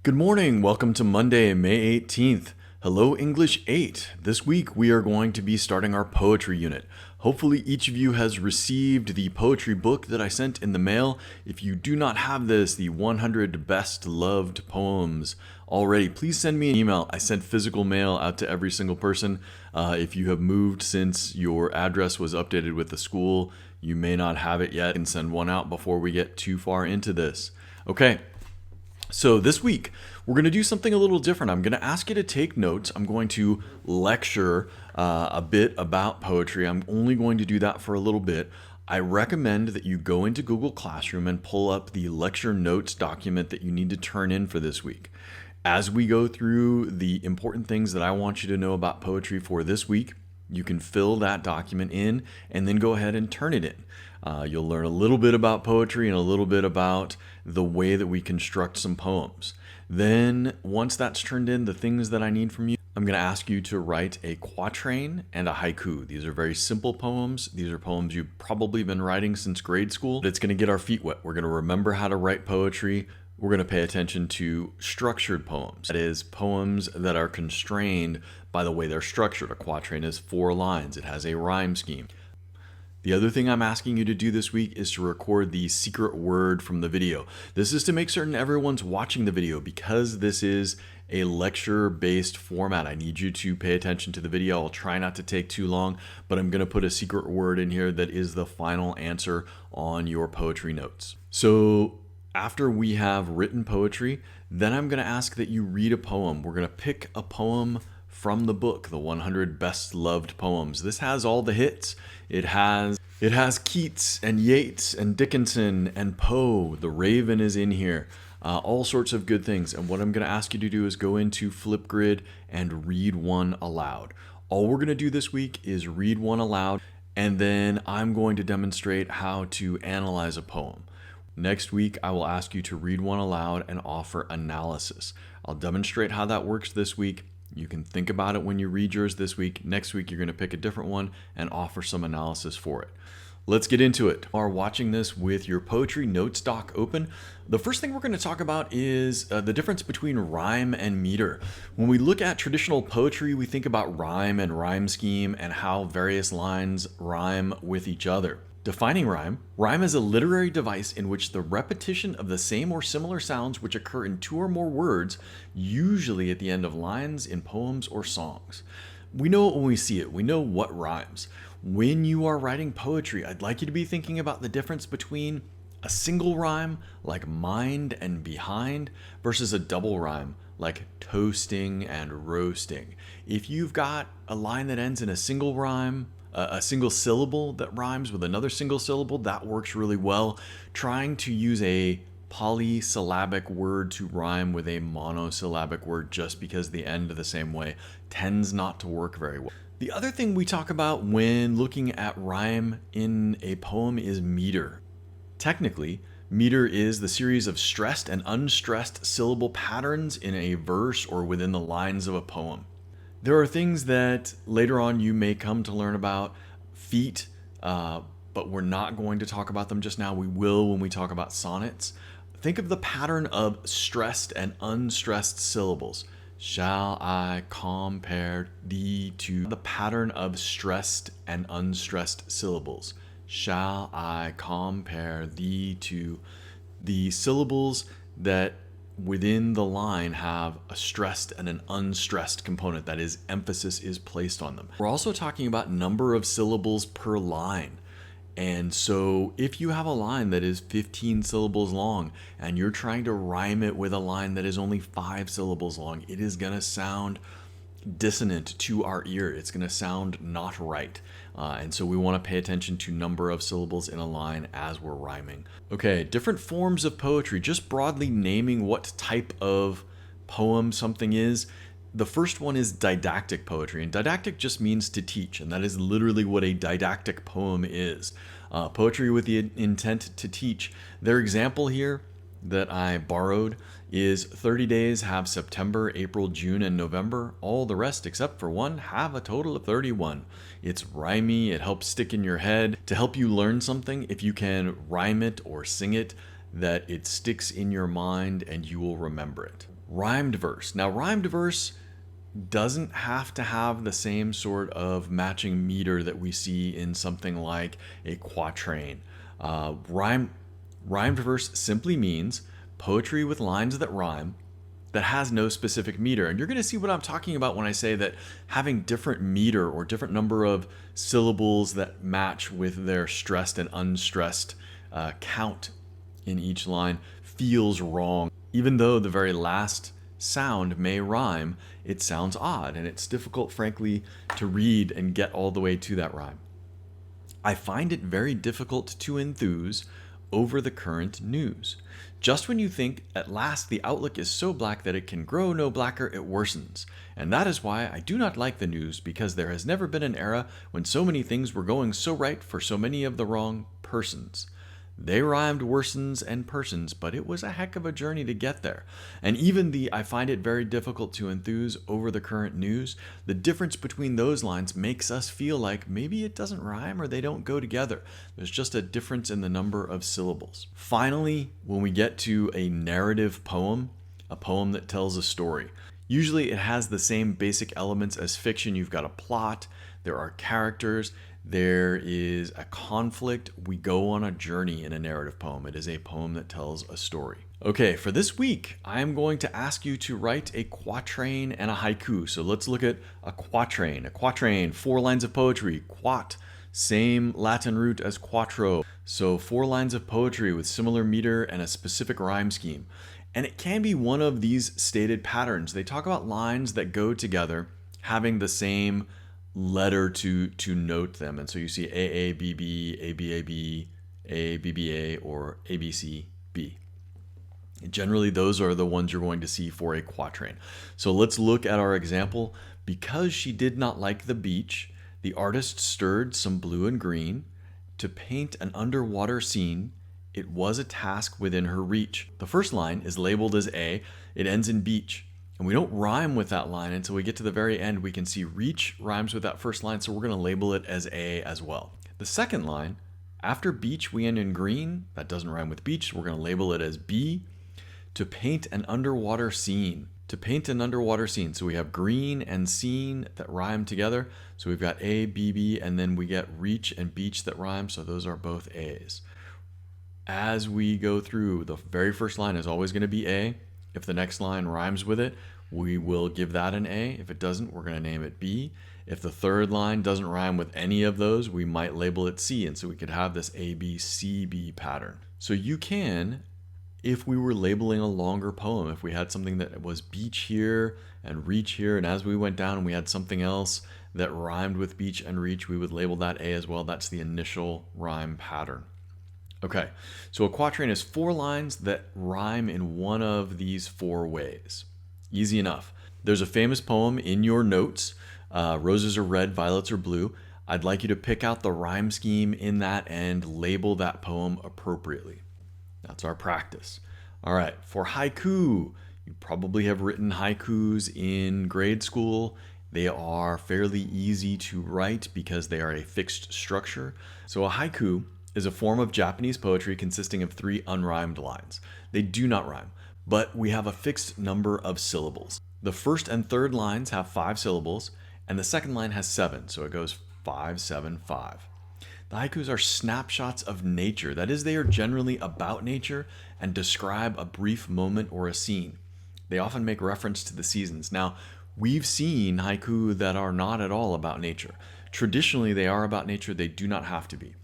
Good morning. Welcome to Monday, May 18th. Hello, English 8. This week we are going to be starting our poetry unit. Hopefully, each of you has received the poetry book that I sent in the mail. If you do not have this, the 100 Best Loved Poems already, please send me an email. I sent physical mail out to every single person. If you have moved since your address was updated with the school, you may not have it yet, and send one out before we get too far into this. Okay. So this week, we're going to do something a little different. I'm going to ask you to take notes. I'm going to lecture a bit about poetry. I'm only going to do that for a little bit. I recommend that you go into Google Classroom and pull up the lecture notes document that you need to turn in for this week. As we go through the important things that I want you to know about poetry for this week, you can fill that document in and then go ahead and turn it in. You'll learn a little bit about poetry and a little bit about the way that we construct some poems. Then, once that's turned in, the things that I need from you, I'm going to ask you to write a quatrain and a haiku. These are very simple poems. These are poems you've probably been writing since grade school. It's going to get our feet wet. We're going to remember how to write poetry. We're going to pay attention to structured poems. That is, poems that are constrained by the way they're structured. A quatrain is 4 lines. It has a rhyme scheme. The other thing I'm asking you to do this week is to record the secret word from the video. This is to make certain everyone's watching the video. Because this is a lecture-based format, I need you to pay attention to the video. I'll try not to take too long, but I'm going to put a secret word in here that is the final answer on your poetry notes. So after we have written poetry, then I'm going to ask that you read a poem. We're going to pick a poem from the book, the 100 Best Loved Poems. This has all the hits. It has Keats and Yeats and Dickinson and Poe. The Raven is in here. All sorts of good things. And what I'm going to ask you to do is go into Flipgrid and read one aloud. All we're going to do this week is read one aloud, and then I'm going to demonstrate how to analyze a poem. Next week, I will ask you to read one aloud and offer analysis. I'll demonstrate how that works this week. You can think about it when you read yours this week. Next week, you're going to pick a different one and offer some analysis for it. Let's get into it. You are watching this with your poetry notes doc open. The first thing we're going to talk about is the difference between rhyme and meter. When we look at traditional poetry, we think about rhyme and rhyme scheme and how various lines rhyme with each other. Defining rhyme. Rhyme is a literary device in which the repetition of the same or similar sounds which occur in 2 or more words, usually at the end of lines in poems or songs. We know it when we see it. We know what rhymes. When you are writing poetry, I'd like you to be thinking about the difference between a single rhyme, like mind and behind, versus a double rhyme, like toasting and roasting. If you've got a line that ends in a single rhyme, a single syllable that rhymes with another single syllable, that works really well. Trying to use a polysyllabic word to rhyme with a monosyllabic word just because they end the same way tends not to work very well. The other thing we talk about when looking at rhyme in a poem is meter. Technically, meter is the series of stressed and unstressed syllable patterns in a verse or within the lines of a poem. There are things that later on you may come to learn about, feet, but we're not going to talk about them just now. We will when we talk about sonnets. Think of the pattern of stressed and unstressed syllables. Shall I compare thee to? The pattern of stressed and unstressed syllables. Shall I compare thee to? The syllables that within the line have a stressed and an unstressed component. That is, emphasis is placed on them. We're also talking about number of syllables per line. And so if you have a line that is 15 syllables long and you're trying to rhyme it with a line that is only 5 syllables long, it is going to sound dissonant to our ear. It's going to sound not right. And so we want to pay attention to number of syllables in a line as we're rhyming. Okay, different forms of poetry, just broadly naming what type of poem something is. The first one is didactic poetry, and didactic just means to teach, and that is literally what a didactic poem is. Poetry with the intent to teach. Their example here that I borrowed is 30 days have September, April, June, and November. All the rest except for one have a total of 31. It's rhymey, it helps stick in your head. To help you learn something, if you can rhyme it or sing it, that it sticks in your mind and you will remember it. rhymed verse. Now, rhymed verse doesn't have to have the same sort of matching meter that we see in something like a quatrain. Rhymed verse simply means poetry with lines that rhyme that has no specific meter. And you're going to see what I'm talking about when I say that having different meter or different number of syllables that match with their stressed and unstressed count in each line feels wrong. Even though the very last sound may rhyme, it sounds odd, and it's difficult, frankly, to read and get all the way to that rhyme. I find it very difficult to enthuse over the current news. Just when you think at last the outlook is so black that it can grow no blacker, it worsens. And that is why I do not like the news, because there has never been an era when so many things were going so right for so many of the wrong persons. They rhymed worsens and persons, but it was a heck of a journey to get there. And even the I find it very difficult to enthuse over the current news, the difference between those lines makes us feel like maybe it doesn't rhyme or they don't go together. There's just a difference in the number of syllables. Finally, when we get to a narrative poem, a poem that tells a story, usually it has the same basic elements as fiction. You've got a plot, there are characters, there is a conflict. We go on a journey in a narrative poem. It is a poem that tells a story. Okay, for this week, I am going to ask you to write a quatrain and a haiku. So let's look at a quatrain. A quatrain, 4 lines of poetry. Quat, same Latin root as quattro. So 4 lines of poetry with similar meter and a specific rhyme scheme. And it can be one of these stated patterns. They talk about lines that go together having the same letter to note them. And so you see AABB, ABAB, ABBA, or ABCB. Generally, those are the ones you're going to see for a quatrain. So let's look at our example. Because she did not like the beach, the artist stirred some blue and green to paint an underwater scene. It was a task within her reach. The first line is labeled as A. It ends in beach. And we don't rhyme with that line until we get to the very end. We can see reach rhymes with that first line, so we're going to label it as A as well. The second line, after beach, we end in green. That doesn't rhyme with beach, so we're going to label it as B. To paint an underwater scene. To paint an underwater scene. So we have green and scene that rhyme together. So we've got A, B, B, and then we get reach and beach that rhyme, so those are both A's. As we go through, the very first line is always going to be A. If the next line rhymes with it, we will give that an A. If it doesn't, we're going to name it B. If the third line doesn't rhyme with any of those, we might label it C. And so we could have this A, B, C, B pattern. So you can, if we were labeling a longer poem, if we had something that was beach here and reach here, and as we went down and we had something else that rhymed with beach and reach, we would label that A as well. That's the initial rhyme pattern. Okay, so a quatrain is 4 lines that rhyme in one of these 4 ways. Easy enough. There's a famous poem in your notes, roses are red, violets are blue. I'd like you to pick out the rhyme scheme in that and label that poem appropriately. That's our practice. All right, for haiku, you probably have written haikus in grade school. They are fairly easy to write because they are a fixed structure. So a haiku is a form of Japanese poetry consisting of 3 unrhymed lines. They do not rhyme, but we have a fixed number of syllables. The first and third lines have 5 syllables, and the second line has 7, so it goes 5, 7, 5. The haikus are snapshots of nature. That is, they are generally about nature and describe a brief moment or a scene. They often make reference to the seasons. Now, we've seen haiku that are not at all about nature. Traditionally, they are about nature. They do not have to be.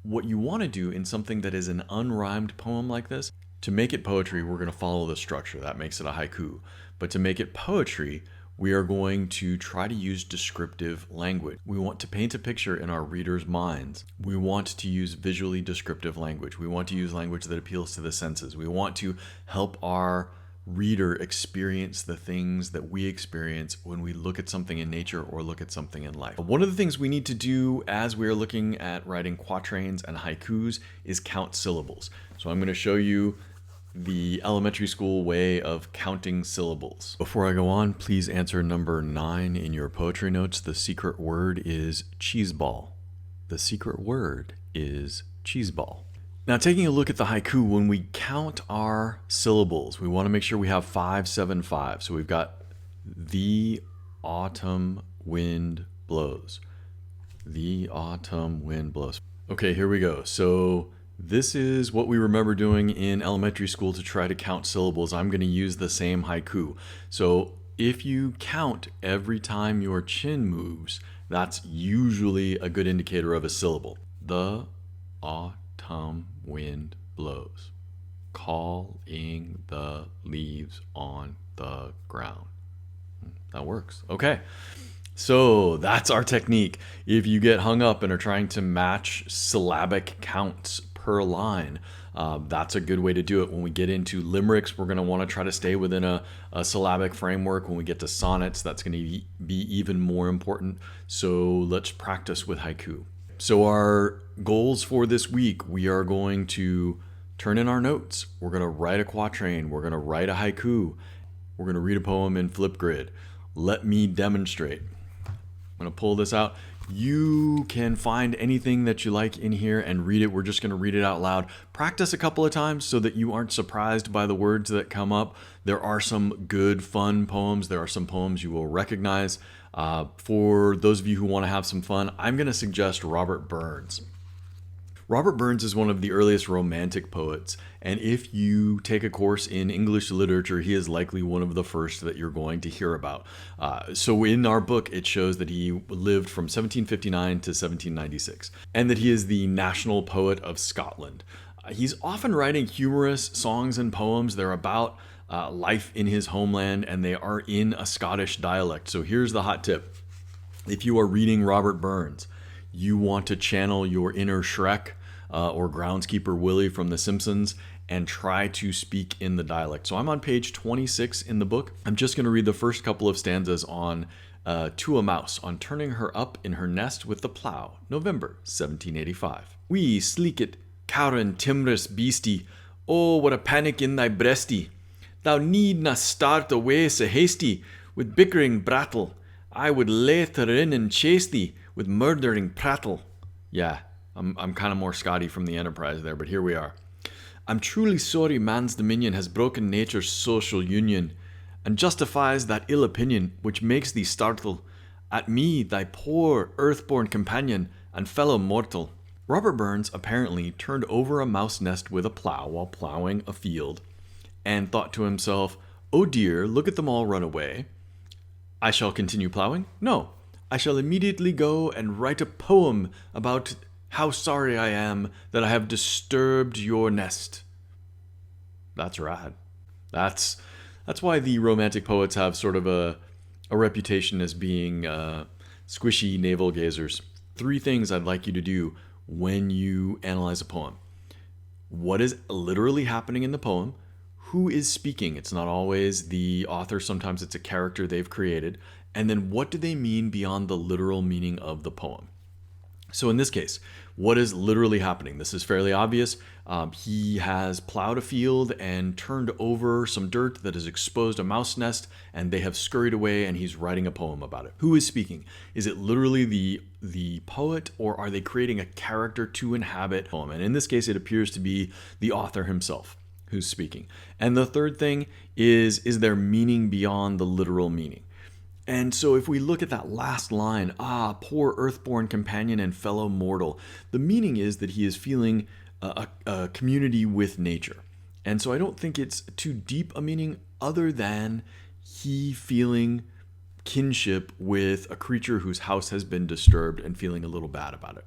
What you want to do in something that is an unrhymed poem like this, to make it poetry, we're going to follow the structure. That makes it a haiku. But to make it poetry, we are going to try to use descriptive language. We want to paint a picture in our readers' minds. We want to use visually descriptive language. We want to use language that appeals to the senses. We want to help our reader experience the things that we experience when we look at something in nature or look at something in life. One of the things we need to do as we are looking at writing quatrains and haikus is count syllables. So I'm going to show you the elementary school way of counting syllables. Before I go on, please answer number 9 in your poetry notes. The secret word is cheeseball. The secret word is cheeseball. Now, taking a look at the haiku, when we count our syllables, we want to make sure we have 5, 7, 5. So we've got the autumn wind blows. The autumn wind blows. Okay, here we go. So this is what we remember doing in elementary school to try to count syllables. I'm going to use the same haiku. So if you count every time your chin moves, that's usually a good indicator of a syllable. The autumn wind blows, calling the leaves on the ground. That works. Okay. So that's our technique. If you get hung up and are trying to match syllabic counts per line, that's a good way to do it. When we get into limericks, we're going to want to try to stay within a syllabic framework. When we get to sonnets, that's going to be even more important. So let's practice with haiku. So our goals for this week, we are going to turn in our notes. We're going to write a quatrain. We're going to write a haiku. We're going to read a poem in Flipgrid. Let me demonstrate. I'm going to pull this out. You can find anything that you like in here and read it. We're just going to read it out loud. Practice a couple of times so that you aren't surprised by the words that come up. There are some good, fun poems. There are some poems you will recognize. For those of you who want to have some fun, I'm going to suggest Robert Burns. Robert Burns is one of the earliest romantic poets, and if you take a course in English literature, he is likely one of the first that you're going to hear about. So in our book, it shows that he lived from 1759 to 1796, and that he is the national poet of Scotland. He's often writing humorous songs and poems. They're about life in his homeland, and they are in a Scottish dialect. So here's the hot tip. If you are reading Robert Burns, you want to channel your inner Shrek or groundskeeper Willie from The Simpsons and try to speak in the dialect. So I'm on page 26 in the book. I'm just going to read the first couple of stanzas on To a Mouse, on turning her up in her nest with the plough, November 1785. Wee sleekit, cowrin timorous beastie, oh, what a panic in thy breastie. Thou need na start away so hasty, with bickering brattle. I would lathe her in and chase thee, with murdering prattle. Yeah, I'm kind of more Scotty from the Enterprise there, but here we are. I'm truly sorry man's dominion has broken nature's social union, and justifies that ill opinion which makes thee startle at me, thy poor earth-born companion and fellow mortal. Robert Burns apparently turned over a mouse nest with a plow while plowing a field, and thought to himself, oh dear, look at them all run away. I shall continue plowing? No, I shall immediately go and write a poem about how sorry I am that I have disturbed your nest. That's rad. That's why the romantic poets have sort of a reputation as being squishy navel gazers. 3 things I'd like you to do when you analyze a poem. What is literally happening in the poem? Who is speaking? It's not always the author. Sometimes it's a character they've created. And then what do they mean beyond the literal meaning of the poem? So in this case, what is literally happening? This is fairly obvious. He has plowed a field and turned over some dirt that has exposed a mouse nest, and they have scurried away, and he's writing a poem about it. Who is speaking? Is it literally the poet, or are they creating a character to inhabit the poem? And in this case, it appears to be the author himself who's speaking. And the third thing is there meaning beyond the literal meaning? And so if we look at that last line, poor earthborn companion and fellow mortal, the meaning is that he is feeling a community with nature. And so I don't think it's too deep a meaning other than he feeling kinship with a creature whose house has been disturbed and feeling a little bad about it.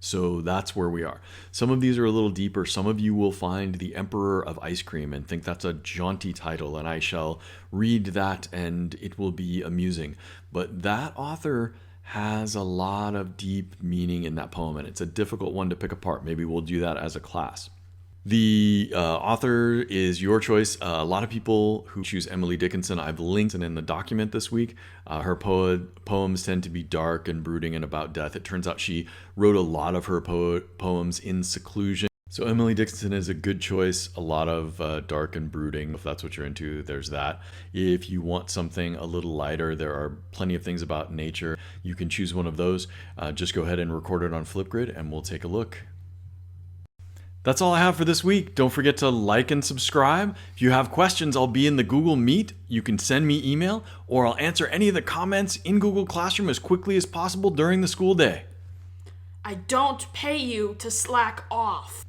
So that's where we are. Some of these are a little deeper. Some of you will find The Emperor of Ice Cream and think that's a jaunty title, and I shall read that and it will be amusing. But that author has a lot of deep meaning in that poem, and it's a difficult one to pick apart. Maybe we'll do that as a class. The author is your choice. A lot of people who choose Emily Dickinson, I've linked in the document this week. Her poems tend to be dark and brooding and about death. It turns out she wrote a lot of her poems in seclusion. So Emily Dickinson is a good choice. A lot of dark and brooding. If that's what you're into, there's that. If you want something a little lighter, there are plenty of things about nature. You can choose one of those. Just go ahead and record it on Flipgrid and we'll take a look. That's all I have for this week. Don't forget to like and subscribe. If you have questions, I'll be in the Google Meet. You can send me email, or I'll answer any of the comments in Google Classroom as quickly as possible during the school day. I don't pay you to slack off.